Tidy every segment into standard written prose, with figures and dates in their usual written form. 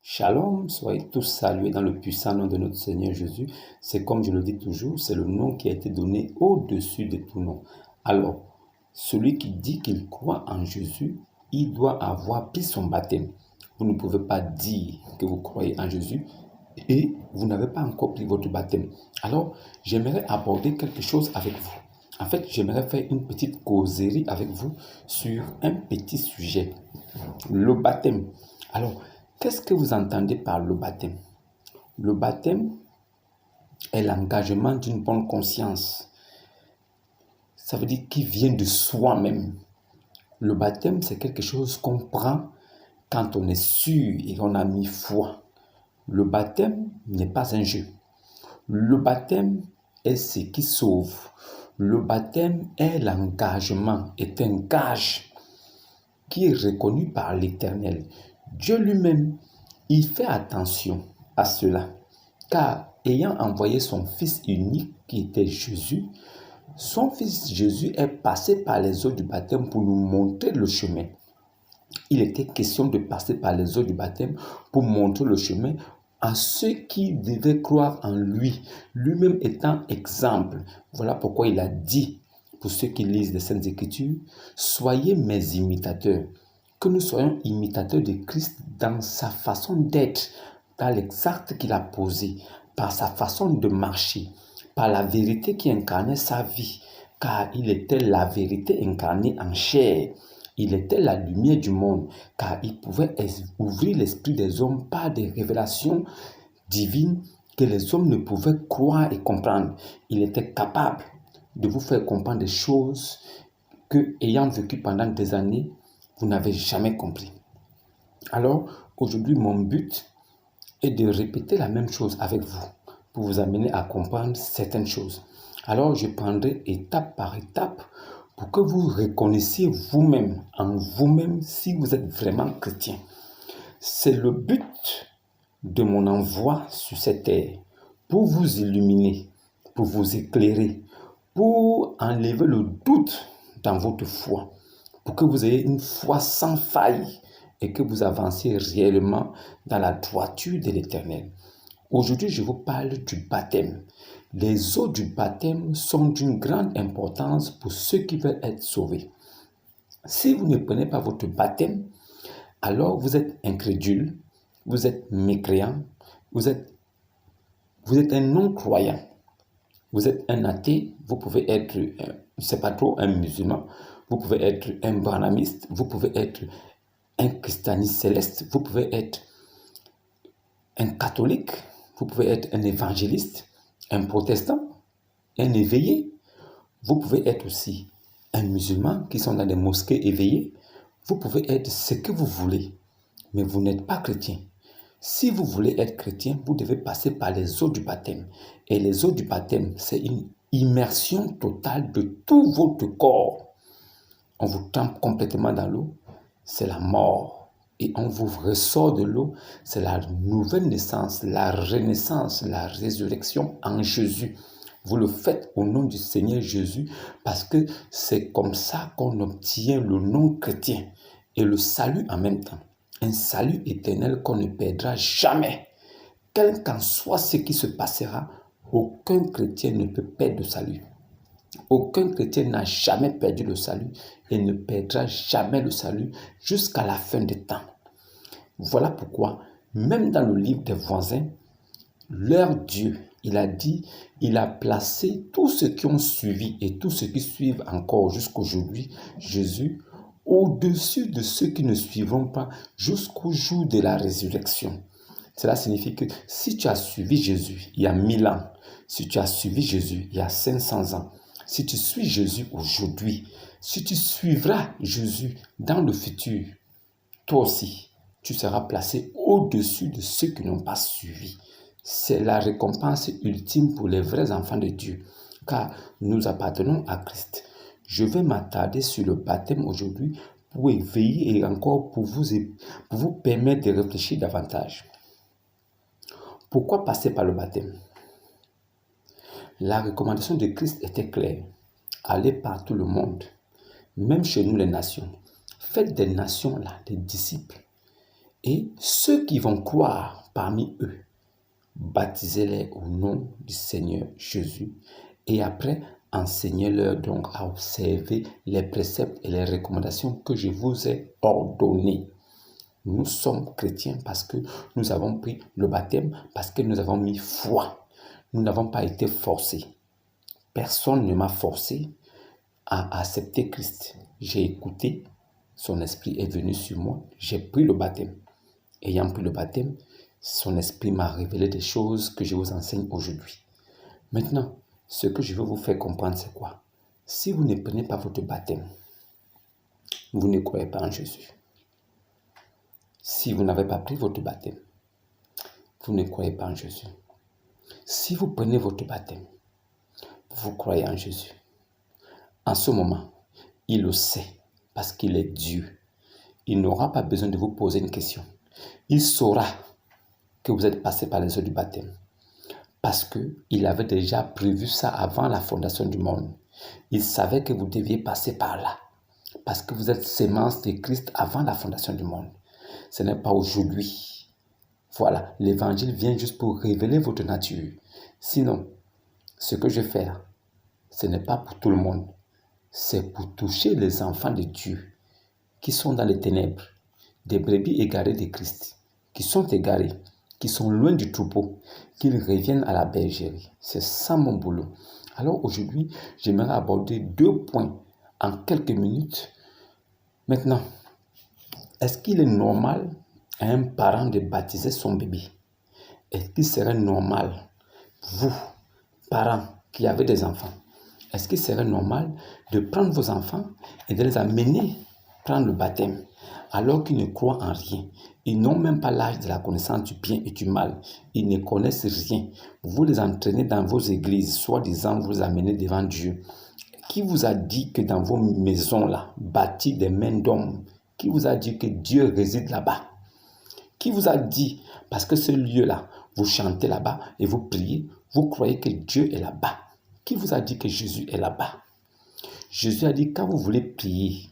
Shalom, soyez tous salués dans le puissant nom de notre Seigneur Jésus. C'est comme je le dis toujours, c'est le nom qui a été donné au-dessus de tout nom. Alors, celui qui dit qu'il croit en Jésus, il doit avoir pris son baptême. Vous ne pouvez pas dire que vous croyez en Jésus et vous n'avez pas encore pris votre baptême. Alors, j'aimerais aborder quelque chose avec vous. En fait, j'aimerais faire une petite causerie avec vous sur un petit sujet, le baptême. Alors, qu'est-ce que vous entendez par le baptême? Le baptême est l'engagement d'une bonne conscience. Ça veut dire qu'il vient de soi-même. Le baptême, c'est quelque chose qu'on prend quand on est sûr et qu'on a mis foi. Le baptême n'est pas un jeu. Le baptême est ce qui sauve. Le baptême est l'engagement, est un gage qui est reconnu par l'Éternel. Dieu lui-même, il fait attention à cela, car ayant envoyé son Fils unique qui était Jésus, son Fils Jésus est passé par les eaux du baptême pour nous montrer le chemin. Il était question de passer par les eaux du baptême pour montrer le chemin à ceux qui devaient croire en lui, lui-même étant exemple. Voilà pourquoi il a dit, pour ceux qui lisent les Saintes Écritures, « Soyez mes imitateurs ». Que nous soyons imitateurs de Christ dans sa façon d'être, dans les actes qu'il a posés, par sa façon de marcher, par la vérité qui incarnait sa vie, car il était la vérité incarnée en chair. Il était la lumière du monde, car il pouvait ouvrir l'esprit des hommes par des révélations divines que les hommes ne pouvaient croire et comprendre. Il était capable de vous faire comprendre des choses que, ayant vécu pendant des années, vous n'avez jamais compris. Alors, aujourd'hui, mon but est de répéter la même chose avec vous pour vous amener à comprendre certaines choses. Alors, je prendrai étape par étape pour que vous reconnaissiez vous-même, en vous-même, si vous êtes vraiment chrétien. C'est le but de mon envoi sur cette terre, pour vous illuminer, pour vous éclairer, pour enlever le doute dans votre foi, pour que vous ayez une foi sans faille et que vous avanciez réellement dans la droiture de l'Éternel. Aujourd'hui, je vous parle du baptême. Les eaux du baptême sont d'une grande importance pour ceux qui veulent être sauvés. Si vous ne prenez pas votre baptême, alors vous êtes incrédule, vous êtes mécréant, vous êtes un non-croyant, vous êtes un athée, vous pouvez être, c'est pas trop, un musulman, vous pouvez être un branhamiste, vous pouvez être un christianiste céleste, vous pouvez être un catholique, vous pouvez être un évangéliste, un protestant, un éveillé. Vous pouvez être aussi un musulman qui sont dans des mosquées éveillées. Vous pouvez être ce que vous voulez, mais vous n'êtes pas chrétien. Si vous voulez être chrétien, vous devez passer par les eaux du baptême. Et les eaux du baptême, c'est une immersion totale de tout votre corps. On vous trempe complètement dans l'eau, c'est la mort. Et on vous ressort de l'eau, c'est la nouvelle naissance, la renaissance, la résurrection en Jésus. Vous le faites au nom du Seigneur Jésus parce que c'est comme ça qu'on obtient le nom chrétien et le salut en même temps. Un salut éternel qu'on ne perdra jamais. Quel qu'en soit ce qui se passera, aucun chrétien ne peut perdre le salut. Aucun chrétien n'a jamais perdu le salut et ne perdra jamais le salut jusqu'à la fin des temps. Voilà pourquoi, même dans le livre des voisins, leur Dieu, il a dit, il a placé tous ceux qui ont suivi et tous ceux qui suivent encore jusqu'aujourd'hui Jésus au-dessus de ceux qui ne suivront pas jusqu'au jour de la résurrection. Cela signifie que si tu as suivi Jésus il y a 1000 ans, si tu as suivi Jésus il y a 500 ans, si tu suis Jésus aujourd'hui, si tu suivras Jésus dans le futur, toi aussi, tu seras placé au-dessus de ceux qui n'ont pas suivi. C'est la récompense ultime pour les vrais enfants de Dieu, car nous appartenons à Christ. Je vais m'attarder sur le baptême aujourd'hui pour éveiller et encore pour vous permettre de réfléchir davantage. Pourquoi passer par le baptême? La recommandation de Christ était claire. Allez par tout le monde, même chez nous les nations. Faites des nations là, des disciples. Et ceux qui vont croire parmi eux, baptisez-les au nom du Seigneur Jésus. Et après, enseignez-leur donc à observer les préceptes et les recommandations que je vous ai ordonnées. Nous sommes chrétiens parce que nous avons pris le baptême, parce que nous avons mis foi. Nous n'avons pas été forcés. Personne ne m'a forcé à accepter Christ. J'ai écouté, son esprit est venu sur moi, j'ai pris le baptême. Ayant pris le baptême, son esprit m'a révélé des choses que je vous enseigne aujourd'hui. Maintenant, ce que je veux vous faire comprendre, c'est quoi? Si vous ne prenez pas votre baptême, vous ne croyez pas en Jésus. Si vous n'avez pas pris votre baptême, vous ne croyez pas en Jésus. Si vous prenez votre baptême, vous croyez en Jésus. En ce moment, il le sait parce qu'il est Dieu. Il n'aura pas besoin de vous poser une question. Il saura que vous êtes passé par les eaux du baptême parce qu'il avait déjà prévu ça avant la fondation du monde. Il savait que vous deviez passer par là parce que vous êtes sémence de Christ avant la fondation du monde. Ce n'est pas aujourd'hui. Voilà, l'évangile vient juste pour révéler votre nature. Sinon, ce que je fais là, ce n'est pas pour tout le monde. C'est pour toucher les enfants de Dieu qui sont dans les ténèbres, des brebis égarées de Christ, qui sont égarés, qui sont loin du troupeau, qu'ils reviennent à la bergerie. C'est ça mon boulot. Alors aujourd'hui, j'aimerais aborder 2 points en quelques minutes. Maintenant, est-ce qu'il est normal à un parent de baptiser son bébé? Est-ce qu'il serait normal, vous, parents qui avez des enfants, est-ce qu'il serait normal de prendre vos enfants et de les amener prendre le baptême alors qu'ils ne croient en rien? Ils n'ont même pas l'âge de la connaissance du bien et du mal. Ils ne connaissent rien. Vous les entraînez dans vos églises, soi-disant vous les amenez devant Dieu. Qui vous a dit que dans vos maisons-là, bâties des mains d'hommes, qui vous a dit que Dieu réside là-bas? Qui vous a dit, parce que ce lieu-là, vous chantez là-bas et vous priez, vous croyez que Dieu est là-bas? Qui vous a dit que Jésus est là-bas? Jésus a dit, quand vous voulez prier,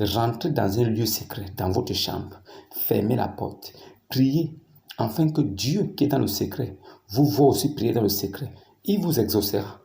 rentrez dans un lieu secret, dans votre chambre, fermez la porte, priez, afin que Dieu qui est dans le secret, vous voit aussi prier dans le secret. Il vous exaucera.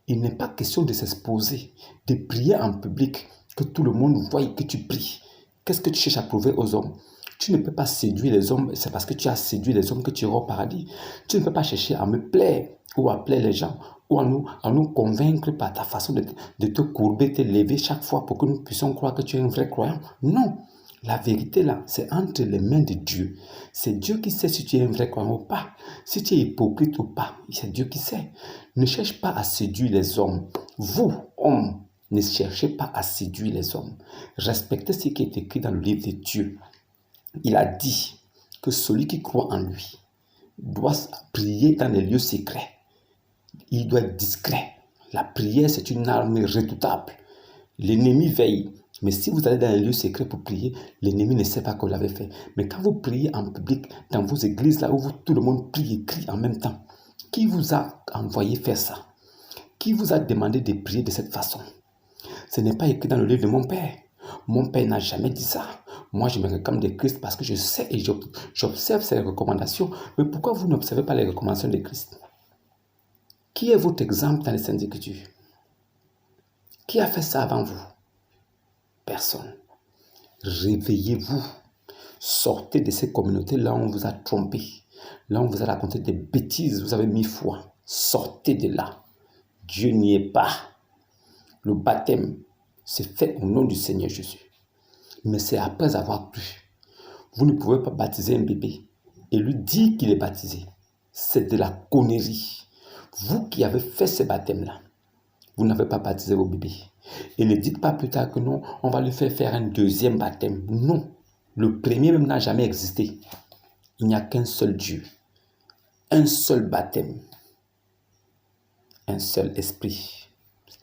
Il n'est pas question de s'exposer, de prier en public, que tout le monde voie que tu pries. Qu'est-ce que tu cherches à prouver aux hommes? Tu ne peux pas séduire les hommes, c'est parce que tu as séduit les hommes que tu iras au paradis. Tu ne peux pas chercher à me plaire ou à plaire les gens ou à nous convaincre par ta façon de te courber, te lever chaque fois pour que nous puissions croire que tu es un vrai croyant. Non, la vérité là, c'est entre les mains de Dieu. C'est Dieu qui sait si tu es un vrai croyant ou pas. Si tu es hypocrite ou pas, c'est Dieu qui sait. Ne cherche pas à séduire les hommes. Vous, hommes, ne cherchez pas à séduire les hommes. Respectez ce qui est écrit dans le livre de Dieu. Il a dit que celui qui croit en lui doit prier dans les lieux secrets. Il doit être discret. La prière, c'est une arme redoutable. L'ennemi veille. Mais si vous allez dans les lieux secrets pour prier, l'ennemi ne sait pas que vous l'avez fait. Mais quand vous priez en public, dans vos églises, là où tout le monde prie et crie en même temps, qui vous a envoyé faire ça? Qui vous a demandé de prier de cette façon? Ce n'est pas écrit dans le livre de mon Père. Mon Père n'a jamais dit ça. Moi, je me réclame de Christ parce que je sais et j'observe ses recommandations. Mais pourquoi vous n'observez pas les recommandations de Christ? Qui est votre exemple dans les Saintes Écritures? Qui a fait ça avant vous? Personne. Réveillez-vous. Sortez de ces communautés là où on vous a trompé. Là où on vous a raconté des bêtises, vous avez mis foi. Sortez de là. Dieu n'y est pas. Le baptême, c'est fait au nom du Seigneur Jésus. Mais c'est après avoir cru. Vous ne pouvez pas baptiser un bébé et lui dire qu'il est baptisé. C'est de la connerie. Vous qui avez fait ce baptême-là, vous n'avez pas baptisé vos bébés. Et ne dites pas plus tard que non, on va lui faire un deuxième baptême. Non, le premier même n'a jamais existé. Il n'y a qu'un seul Dieu, un seul baptême, un seul esprit.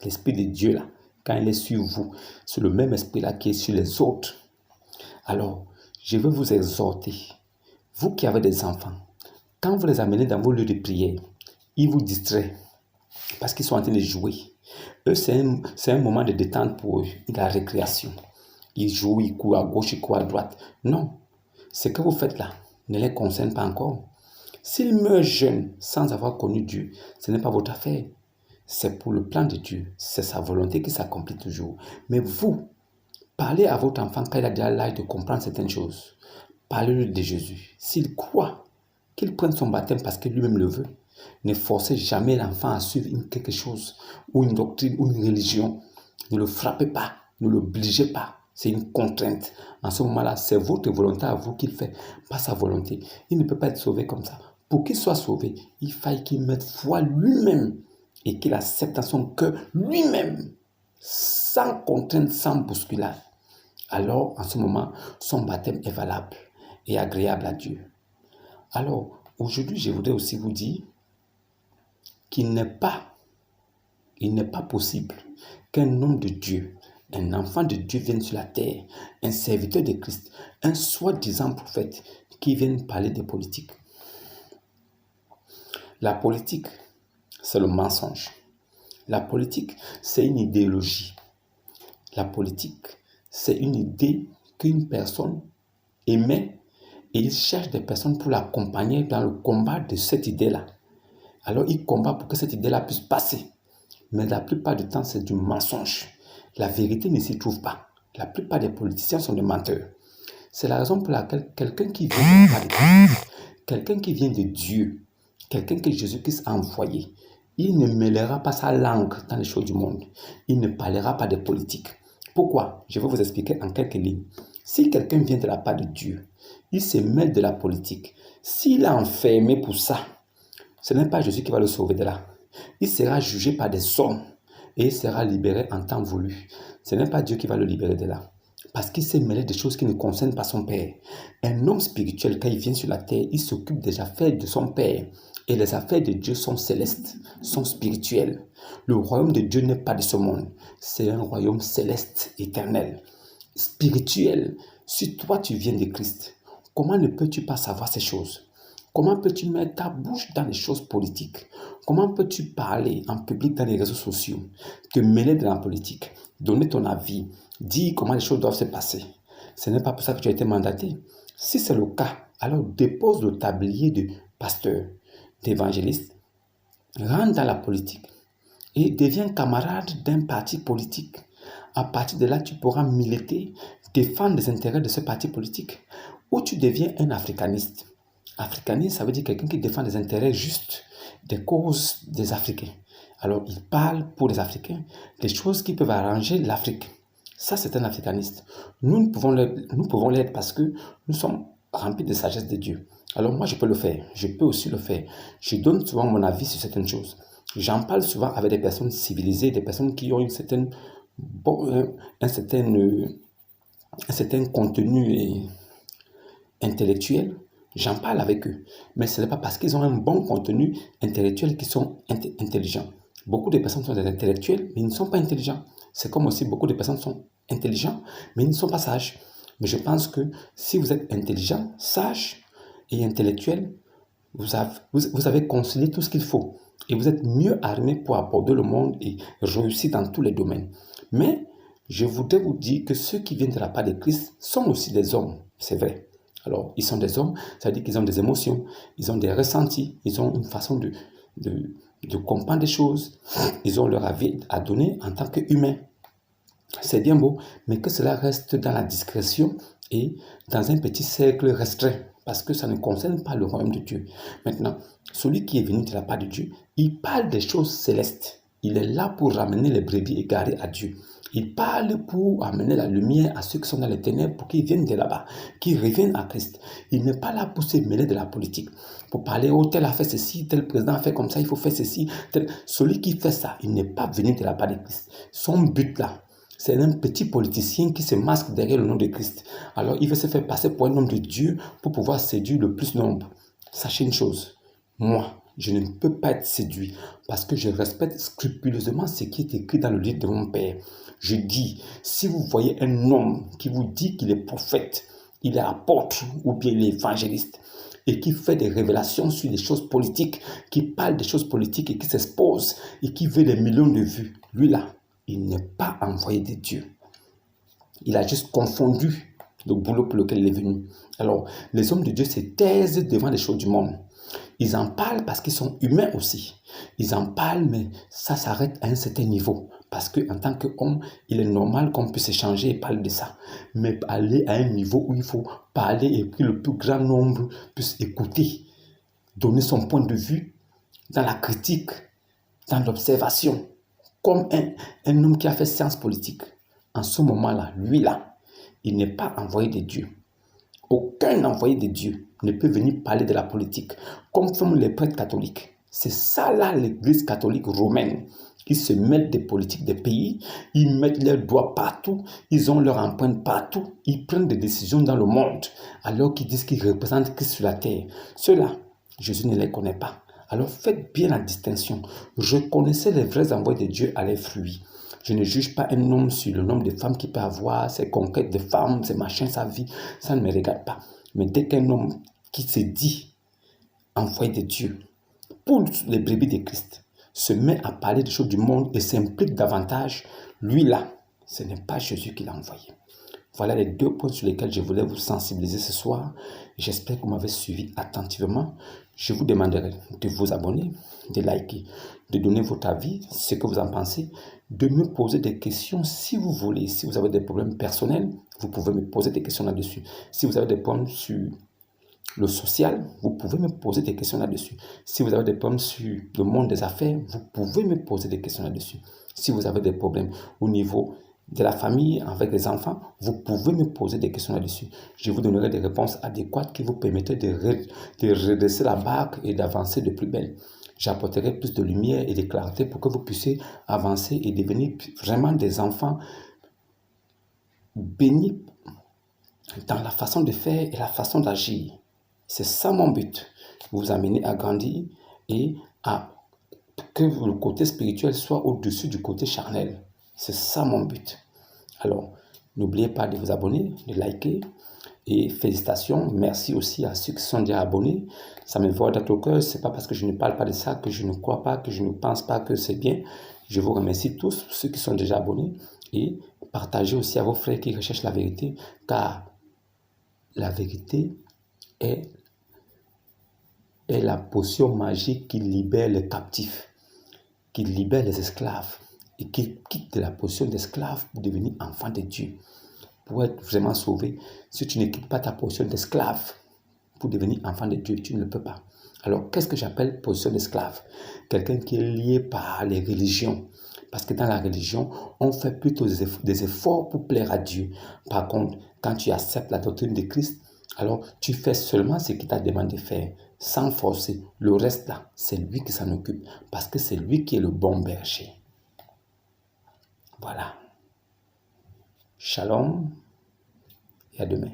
L'esprit de Dieu là, quand il est sur vous, c'est le même esprit là qui est sur les autres. Alors, je veux vous exhorter, vous qui avez des enfants, quand vous les amenez dans vos lieux de prière, ils vous distraient parce qu'ils sont en train de jouer. Eux, c'est un moment de détente pour eux, de la récréation. Ils jouent, ils courent à gauche, ils courent à droite. Non. ce que vous faites là ne les concerne pas encore. S'ils meurent jeunes sans avoir connu Dieu, ce n'est pas votre affaire. C'est pour le plan de Dieu. C'est sa volonté qui s'accomplit toujours. Mais vous, parlez à votre enfant quand il a déjà l'âge de comprendre certaines choses. Parlez-lui de Jésus. S'il croit, qu'il prenne son baptême parce que lui-même le veut. Ne forcez jamais l'enfant à suivre quelque chose, ou une doctrine, ou une religion. Ne le frappez pas, ne l'obligez pas. C'est une contrainte. En ce moment-là, c'est votre volonté à vous qu'il fait, pas sa volonté. Il ne peut pas être sauvé comme ça. Pour qu'il soit sauvé, il faille qu'il mette foi lui-même et qu'il accepte dans son cœur lui-même, sans contrainte, sans bousculade. Alors, en ce moment, son baptême est valable et agréable à Dieu. Alors, aujourd'hui, je voudrais aussi vous dire qu'il n'est pas possible qu'un homme de Dieu, un enfant de Dieu vienne sur la terre, un serviteur de Christ, un soi-disant prophète qui vienne parler de politique. La politique, c'est le mensonge. La politique, c'est une idéologie. La politique, c'est une idée qu'une personne émet et il cherche des personnes pour l'accompagner dans le combat de cette idée-là. Alors, il combat pour que cette idée-là puisse passer. Mais la plupart du temps, c'est du mensonge. La vérité ne s'y trouve pas. La plupart des politiciens sont des menteurs. C'est la raison pour laquelle quelqu'un qui vient de Dieu, quelqu'un que Jésus-Christ a envoyé, il ne mêlera pas sa langue dans les choses du monde. Il ne parlera pas de politique. Pourquoi? Je vais vous expliquer en quelques lignes. Si quelqu'un vient de la part de Dieu, il se mêle de la politique. S'il est enfermé pour ça, ce n'est pas Jésus qui va le sauver de là. Il sera jugé par des hommes et il sera libéré en temps voulu. Ce n'est pas Dieu qui va le libérer de là. Parce qu'il s'est mêlé des choses qui ne concernent pas son Père. Un homme spirituel, quand il vient sur la terre, il s'occupe des affaires de son Père. Et les affaires de Dieu sont célestes, sont spirituelles. Le royaume de Dieu n'est pas de ce monde. C'est un royaume céleste, éternel, spirituel. Si toi tu viens de Christ, comment ne peux-tu pas savoir ces choses? Comment peux-tu mettre ta bouche dans les choses politiques? Comment peux-tu parler en public dans les réseaux sociaux, te mêler de la politique, donner ton avis, dire comment les choses doivent se passer? Ce n'est pas pour ça que tu as été mandaté. Si c'est le cas, alors dépose le tablier de pasteur, d'évangéliste, rentre dans la politique et deviens camarade d'un parti politique. À partir de là, tu pourras militer, défendre les intérêts de ce parti politique. Ou tu deviens un africaniste. Africaniste, ça veut dire quelqu'un qui défend des intérêts justes, des causes des Africains. Alors, il parle pour les Africains des choses qui peuvent arranger l'Afrique. Ça, c'est un africaniste. Nous pouvons l'être parce que nous sommes remplis de sagesse de Dieu. Alors moi, je peux le faire. Je peux aussi le faire. Je donne souvent mon avis sur certaines choses. J'en parle souvent avec des personnes civilisées, des personnes qui ont un certain contenu intellectuel. J'en parle avec eux. Mais ce n'est pas parce qu'ils ont un bon contenu intellectuel qu'ils sont intelligents. Beaucoup de personnes sont des intellectuels, mais ils ne sont pas intelligents. C'est comme aussi beaucoup de personnes sont intelligents, mais ils ne sont pas sages. Mais je pense que si vous êtes intelligent, sage et intellectuel, vous avez concilié tout ce qu'il faut. Et vous êtes mieux armé pour aborder le monde et réussir dans tous les domaines. Mais je voudrais vous dire que ceux qui viennent de la part de Christ sont aussi des hommes, c'est vrai. Alors, ils sont des hommes, ça veut dire qu'ils ont des émotions, ils ont des ressentis, ils ont une façon de comprendre des choses, ils ont leur avis à donner en tant qu'humains. C'est bien beau, mais que cela reste dans la discrétion et dans un petit cercle restreint, parce que ça ne concerne pas le royaume de Dieu. Maintenant, celui qui est venu de la part de Dieu, il parle des choses célestes. Il est là pour ramener les brebis égarées à Dieu. Il parle pour amener la lumière à ceux qui sont dans les ténèbres pour qu'ils viennent de là-bas, qu'ils reviennent à Christ. Il n'est pas là pour se mêler de la politique, pour parler, oh, tel a fait ceci, tel président a fait comme ça, il faut faire ceci. Celui qui fait ça, il n'est pas venu de la part de Christ. Son but là, c'est un petit politicien qui se masque derrière le nom de Christ. Alors, il veut se faire passer pour un homme de Dieu pour pouvoir séduire le plus nombre. Sachez une chose, moi, je ne peux pas être séduit parce que je respecte scrupuleusement ce qui est écrit dans le livre de mon Père. Je dis, si vous voyez un homme qui vous dit qu'il est prophète, il est apôtre ou bien il est évangéliste et qui fait des révélations sur les choses politiques, qui parle des choses politiques et qui s'expose et qui veut des millions de vues, lui là, il n'est pas envoyé de Dieu. Il a juste confondu le boulot pour lequel il est venu. Alors, les hommes de Dieu se taisent devant les choses du monde. Ils en parlent parce qu'ils sont humains aussi. Ils en parlent, mais ça s'arrête à un certain niveau. Parce qu'en tant qu'homme, il est normal qu'on puisse échanger et parler de ça. Mais aller à un niveau où il faut parler et que le plus grand nombre puisse écouter, donner son point de vue dans la critique, dans l'observation, comme un homme qui a fait science politique. En ce moment-là, lui-là, il n'est pas envoyé de Dieu. Aucun envoyé de Dieu ne peut venir parler de la politique, comme font les prêtres catholiques. C'est ça là l'église catholique romaine. Ils se mettent des politiques des pays, ils mettent leurs doigts partout, ils ont leur empreinte partout, ils prennent des décisions dans le monde, alors qu'ils disent qu'ils représentent Christ sur la terre. Ceux-là, Jésus ne les connaît pas. Alors faites bien la distinction. Reconnaissez les vrais envoyés de Dieu à leurs fruits. Je ne juge pas un homme sur le nombre de femmes qu'il peut avoir, ses conquêtes de femmes, ses machins, sa vie. Ça ne me regarde pas. Mais dès qu'un homme qui se dit envoyé de Dieu pour les brebis de Christ se met à parler des choses du monde et s'implique davantage, lui là, ce n'est pas Jésus qui l'a envoyé. Voilà les 2 points sur lesquels je voulais vous sensibiliser ce soir. J'espère que vous m'avez suivi attentivement. Je vous demanderai de vous abonner, de liker, de donner votre avis, ce que vous en pensez, de me poser des questions si vous voulez. Si vous avez des problèmes personnels, vous pouvez me poser des questions là-dessus. Si vous avez des problèmes sur le social, vous pouvez me poser des questions là-dessus. Si vous avez des problèmes sur le monde des affaires, vous pouvez me poser des questions là-dessus. Si vous avez des problèmes au niveau de la famille, avec les enfants, vous pouvez me poser des questions là-dessus. Je vous donnerai des réponses adéquates qui vous permettraient de redresser la barque et d'avancer de plus belle. J'apporterai plus de lumière et de clarté pour que vous puissiez avancer et devenir vraiment des enfants bénis dans la façon de faire et la façon d'agir. C'est ça mon but, vous amener à grandir et à que le côté spirituel soit au-dessus du côté charnel. C'est ça mon but. Alors, n'oubliez pas de vous abonner, de liker et félicitations. Merci aussi à ceux qui sont déjà abonnés. Ça me voit dans au cœur. Ce n'est pas parce que je ne parle pas de ça que je ne crois pas, que je ne pense pas que c'est bien. Je vous remercie tous, ceux qui sont déjà abonnés, et partagez aussi à vos frères qui recherchent la vérité, car la vérité est la potion magique qui libère les captifs, qui libère les esclaves et qui quitte la position d'esclave pour devenir enfant de Dieu. Pour être vraiment sauvé, si tu ne quittes pas ta position d'esclave pour devenir enfant de Dieu, tu ne le peux pas. Alors, qu'est-ce que j'appelle position d'esclave? Quelqu'un qui est lié par les religions. Parce que dans la religion, on fait plutôt des efforts pour plaire à Dieu. Par contre, quand tu acceptes la doctrine de Christ, alors tu fais seulement ce qu'il t'a demandé de faire, sans forcer. Le reste là, c'est lui qui s'en occupe, parce que c'est lui qui est le bon berger. Voilà. Shalom et à demain.